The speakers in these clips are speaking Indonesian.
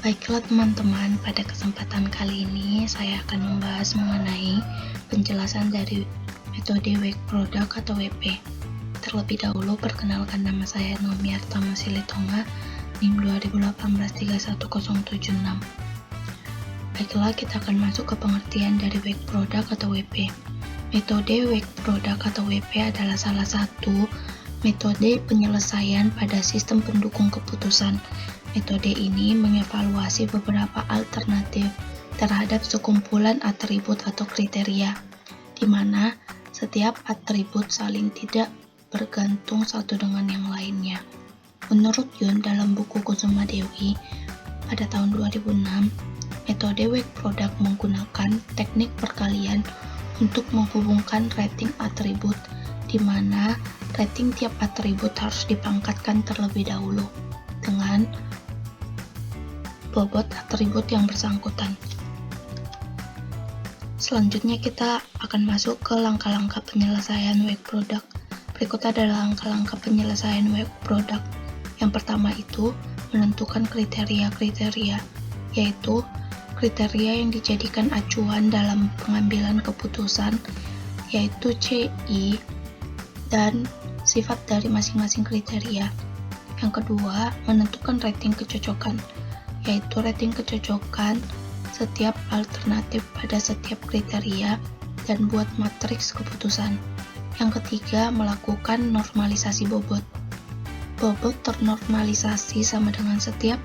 Baiklah teman-teman, pada kesempatan kali ini saya akan membahas mengenai penjelasan dari metode Wake Product atau WP. Terlebih dahulu, perkenalkan nama saya Nomiarta Masilitonga, NIM 2018311076. Baiklah, kita akan masuk ke pengertian dari Wake Product atau WP. Metode Wake Product atau WP adalah salah satu metode penyelesaian pada sistem pendukung keputusan. Metode ini mengevaluasi beberapa alternatif terhadap sekumpulan atribut atau kriteria, di mana setiap atribut saling tidak bergantung satu dengan yang lainnya. Menurut Yun dalam buku Kusuma Dewi pada tahun 2006, metode Wake Product menggunakan teknik perkalian untuk menghubungkan rating atribut, di mana rating tiap atribut harus dipangkatkan terlebih dahulu dengan bobot atribut yang bersangkutan. Selanjutnya kita akan masuk ke langkah-langkah penyelesaian Wake Product. Berikut adalah langkah-langkah penyelesaian Wake Product. Yang pertama itu menentukan kriteria-kriteria, yaitu kriteria yang dijadikan acuan dalam pengambilan keputusan, yaitu CI dan sifat dari masing-masing kriteria. Yang kedua, menentukan rating kecocokan, yaitu rating kecocokan setiap alternatif pada setiap kriteria dan buat matriks keputusan. Yang ketiga, melakukan normalisasi bobot. Bobot ternormalisasi sama dengan setiap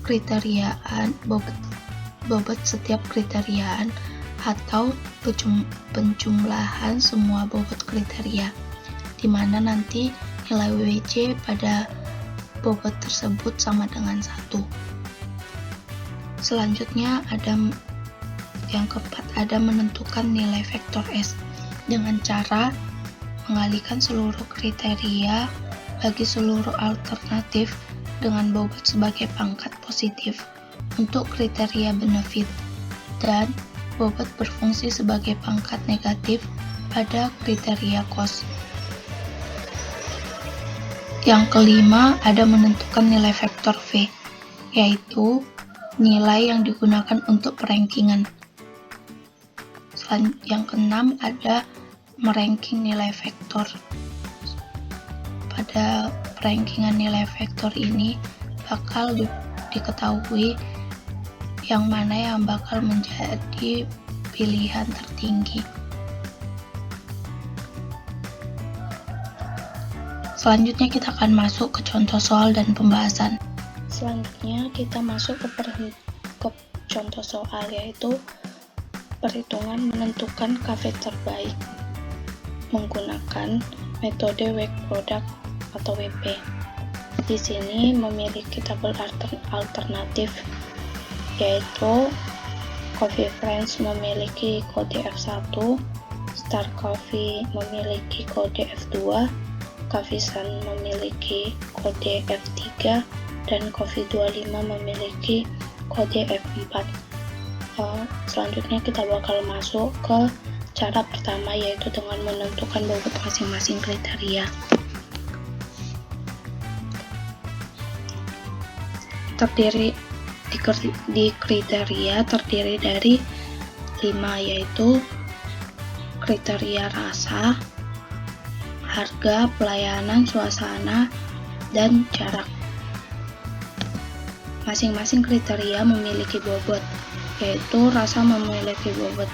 kriteriaan, bobot setiap kriteriaan atau penjumlahan semua bobot kriteria, di mana nanti nilai WC pada bobot tersebut sama dengan 1. Selanjutnya yang keempat, ada menentukan nilai vektor S dengan cara mengalihkan seluruh kriteria bagi seluruh alternatif dengan bobot sebagai pangkat positif untuk kriteria benefit dan bobot berfungsi sebagai pangkat negatif pada kriteria cost. Yang kelima, ada menentukan nilai vektor V, yaitu nilai yang digunakan untuk perankingan. Yang keenam, ada meranking nilai vektor. Pada perankingan nilai vektor ini bakal diketahui yang mana yang bakal menjadi pilihan tertinggi. Selanjutnya kita akan masuk ke contoh soal dan pembahasan. Selanjutnya kita masuk ke contoh soal, yaitu perhitungan menentukan KV terbaik menggunakan metode Wake Product atau WP. Di sini memiliki tabel alternatif, yaitu Coffee Friends memiliki kode F1, Star Coffee memiliki kode F2, Coffee Sun memiliki kode F3, dan Coffee 25 memiliki kode F4. Selanjutnya kita bakal masuk ke cara pertama, yaitu dengan menentukan bobot masing-masing kriteria. Di kriteria terdiri dari 5, yaitu kriteria rasa, harga, pelayanan, suasana, dan jarak. Masing-masing kriteria memiliki bobot, yaitu rasa memiliki bobot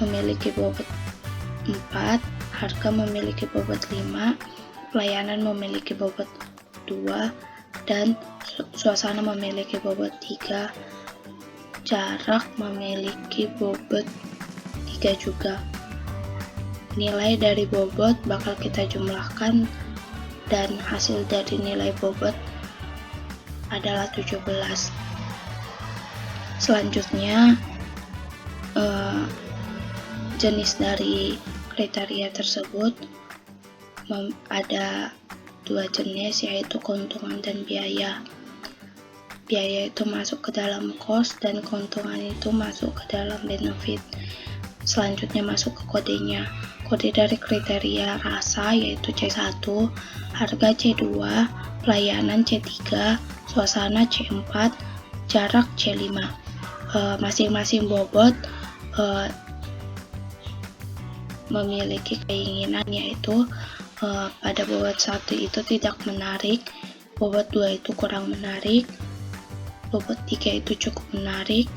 4, harga memiliki bobot 5, pelayanan memiliki bobot 2, dan suasana memiliki bobot 3, jarak memiliki bobot 3 juga. Nilai dari bobot bakal kita jumlahkan dan hasil dari nilai bobot adalah 17. Selanjutnya, jenis dari kriteria tersebut ada 2 jenis, yaitu keuntungan dan biaya. Biaya itu masuk ke dalam cost dan keuntungan itu masuk ke dalam benefit. Selanjutnya masuk ke kodenya. Kode dari kriteria rasa yaitu C1, harga C2, pelayanan C3, suasana C4, jarak C5. Masing-masing bobot memiliki keinginan, yaitu pada bobot 1 itu tidak menarik, bobot 2 itu kurang menarik, bobot 3 itu cukup menarik,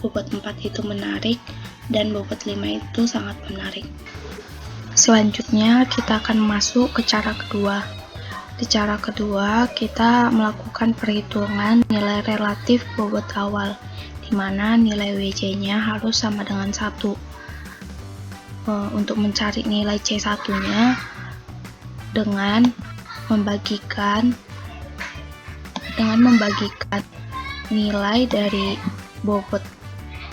bobot 4 itu menarik, dan bobot 5 itu sangat menarik. Selanjutnya kita akan masuk ke cara kedua. Di cara kedua kita melakukan perhitungan nilai relatif bobot awal, di mana nilai WJ-nya harus sama dengan 1. Untuk mencari nilai C1-nya dengan membagikan nilai dari bobot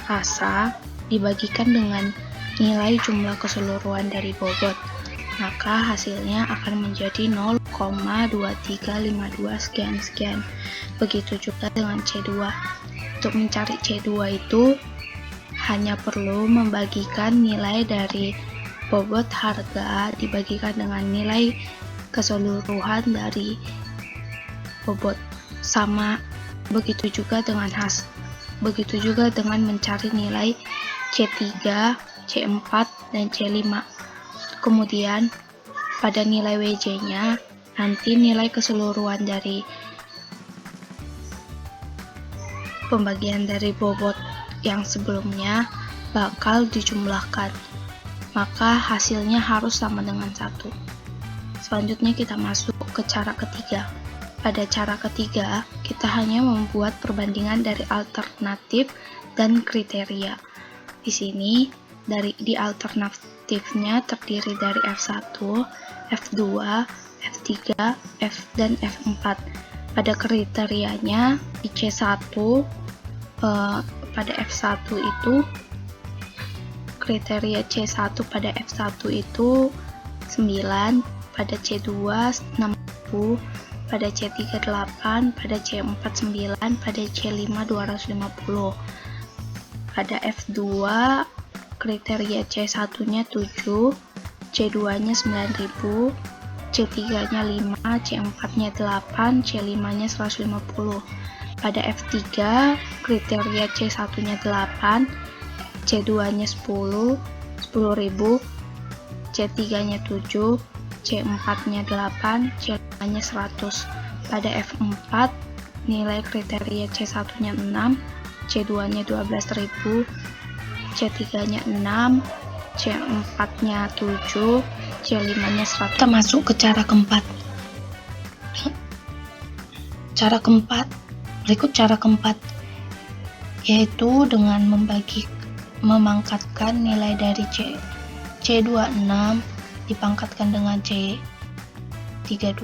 rasa dibagikan dengan nilai jumlah keseluruhan dari bobot, maka hasilnya akan menjadi 0,2352 sekian. Begitu juga dengan C2. Untuk mencari C2 itu hanya perlu membagikan nilai dari bobot harga dibagikan dengan nilai keseluruhan dari bobot, sama. Begitu juga dengan mencari nilai C3, C4, dan C5. Kemudian pada nilai WJ-nya nanti nilai keseluruhan dari pembagian dari bobot yang sebelumnya bakal dijumlahkan, maka hasilnya harus sama dengan 1. Selanjutnya kita masuk ke cara ketiga. Pada cara ketiga, kita hanya membuat perbandingan dari alternatif dan kriteria. Di sini, di alternatifnya terdiri dari F1, F2, F3, F, dan F4. Pada kriterianya, di C1, pada F1 itu, kriteria C1 pada F1 itu 9, pada C2 60, pada C3 8, pada C4 9, pada C5 250. Pada F2 kriteria C1-nya 7, C2-nya 9000, C3-nya 5, C4-nya 8, C5-nya 150. Pada F3 kriteria C1-nya 8, C2-nya 10, 10.000, C3-nya 7, C4-nya 8, C5-nya 100. Pada F4 nilai kriteria C1-nya 6, C2-nya 12.000, C3-nya 6, C4-nya 7, C5-nya 100. Kita masuk ke cara keempat. Berikut cara keempat, yaitu dengan memangkatkan nilai dari C26 dipangkatkan dengan C32,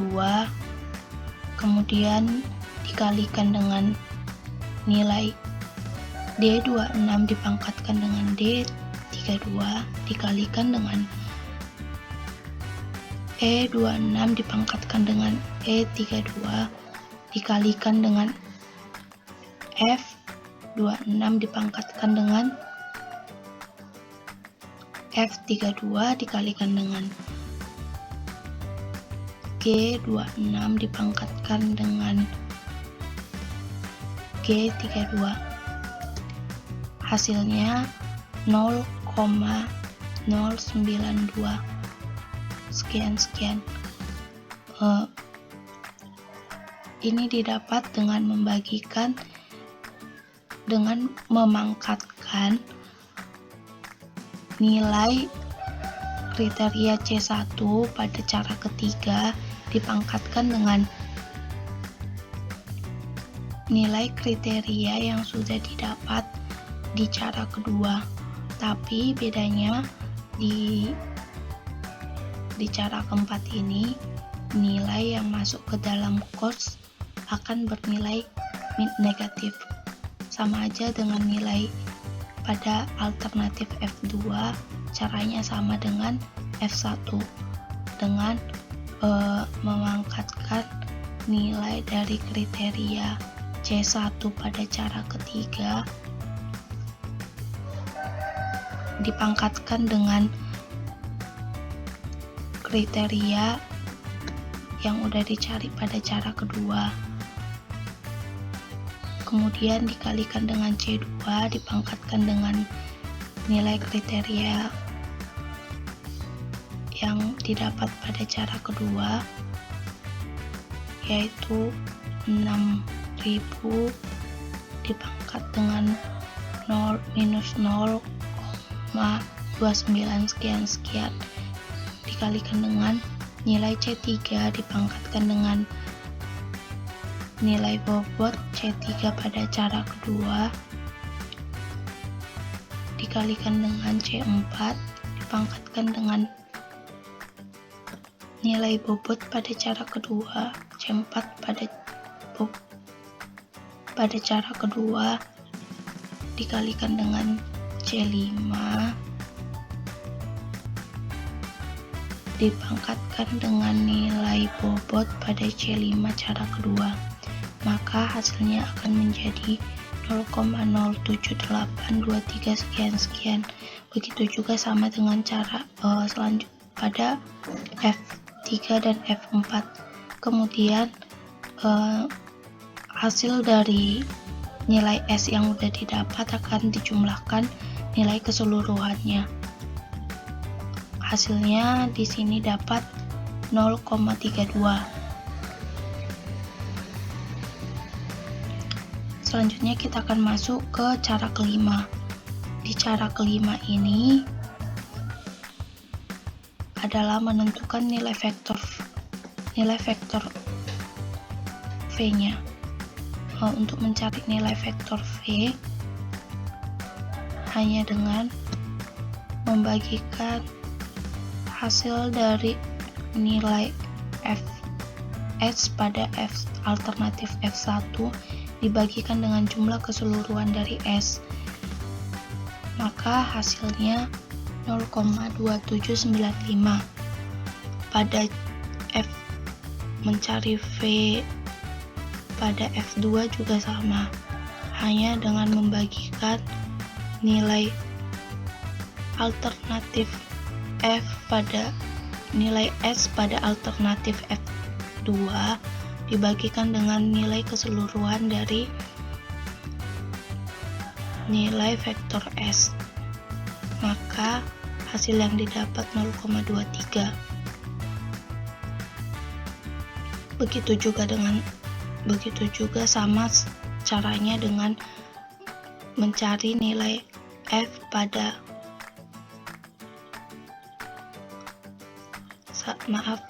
kemudian dikalikan dengan nilai D26 dipangkatkan dengan D32, dikalikan dengan E26 dipangkatkan dengan E32, dikalikan dengan F26 dipangkatkan dengan F32, dikalikan dengan G26 dipangkatkan dengan G32. Hasilnya 0,092 sekian. Ini didapat dengan memangkatkan nilai kriteria C1 pada cara ketiga dipangkatkan dengan nilai kriteria yang sudah didapat di cara kedua. Tapi bedanya di cara keempat ini, nilai yang masuk ke dalam course akan bernilai negatif, sama aja dengan nilai pada alternatif F2. Caranya sama dengan F1, dengan memangkatkan nilai dari kriteria C1 pada cara ketiga dipangkatkan dengan kriteria yang udah dicari pada cara kedua. kemudian dikalikan dengan C2, dipangkatkan dengan nilai kriteria yang didapat pada cara kedua, yaitu 6.000 dipangkat dengan 0 minus 0,29 sekian dikalikan dengan nilai C3 dipangkatkan dengan nilai bobot C3 pada cara kedua dikalikan dengan C4 dipangkatkan dengan nilai bobot pada cara kedua C4 pada cara kedua dikalikan dengan C5 dipangkatkan dengan nilai bobot pada C5 cara kedua, maka hasilnya akan menjadi 0,07823 sekian. Begitu juga sama dengan cara selanjutnya pada F3 dan F4. Kemudian hasil dari nilai S yang sudah didapat akan dijumlahkan nilai keseluruhannya. Hasilnya di sini dapat 0,32. Selanjutnya kita akan masuk ke cara kelima. Di cara kelima ini adalah menentukan nilai vektor V-nya. Untuk mencari nilai vektor V hanya dengan membagikan hasil dari nilai Fs pada F alternatif F1 dibagikan dengan jumlah keseluruhan dari S, maka hasilnya 0,2795. Pada F mencari V pada F2 juga sama, hanya dengan membagikan nilai alternatif F pada nilai S pada alternatif F2 dibagikan dengan nilai keseluruhan dari nilai vektor S, maka hasil yang didapat 0,23. Begitu juga sama caranya dengan mencari nilai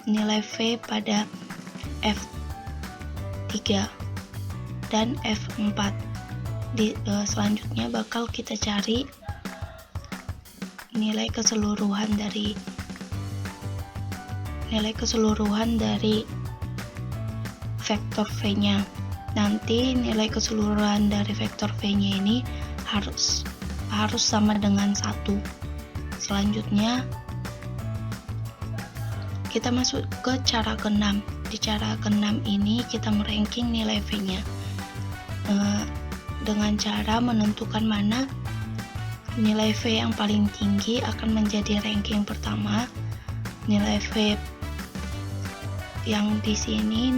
nilai V pada F3 dan F4. Selanjutnya bakal kita cari nilai keseluruhan dari vektor V-nya. Nanti nilai keseluruhan dari vektor V-nya ini harus sama dengan 1. Selanjutnya kita masuk ke cara ke-6. Di cara ke-6 ini kita meranking nilai V-nya dengan cara menentukan mana nilai V yang paling tinggi akan menjadi ranking pertama. Nilai V yang di sini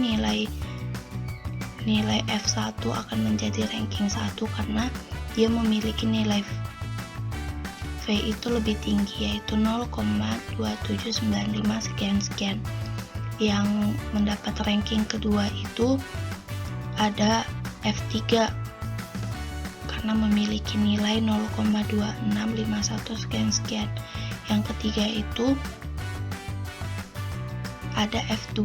nilai F1 akan menjadi ranking 1 karena dia memiliki nilai V itu lebih tinggi, yaitu 0,2795 sekian. Yang mendapat ranking kedua itu ada F3 karena memiliki nilai 0,2651 sekian. Yang ketiga itu ada F2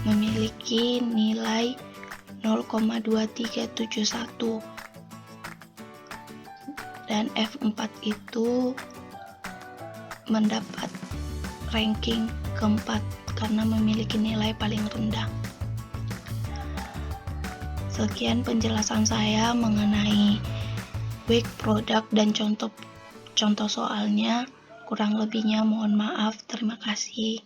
memiliki nilai 0,2371, dan F4 itu mendapat ranking keempat karena memiliki nilai paling rendah. Sekian penjelasan saya mengenai weak product dan contoh soalnya. Kurang lebihnya mohon maaf. Terima kasih.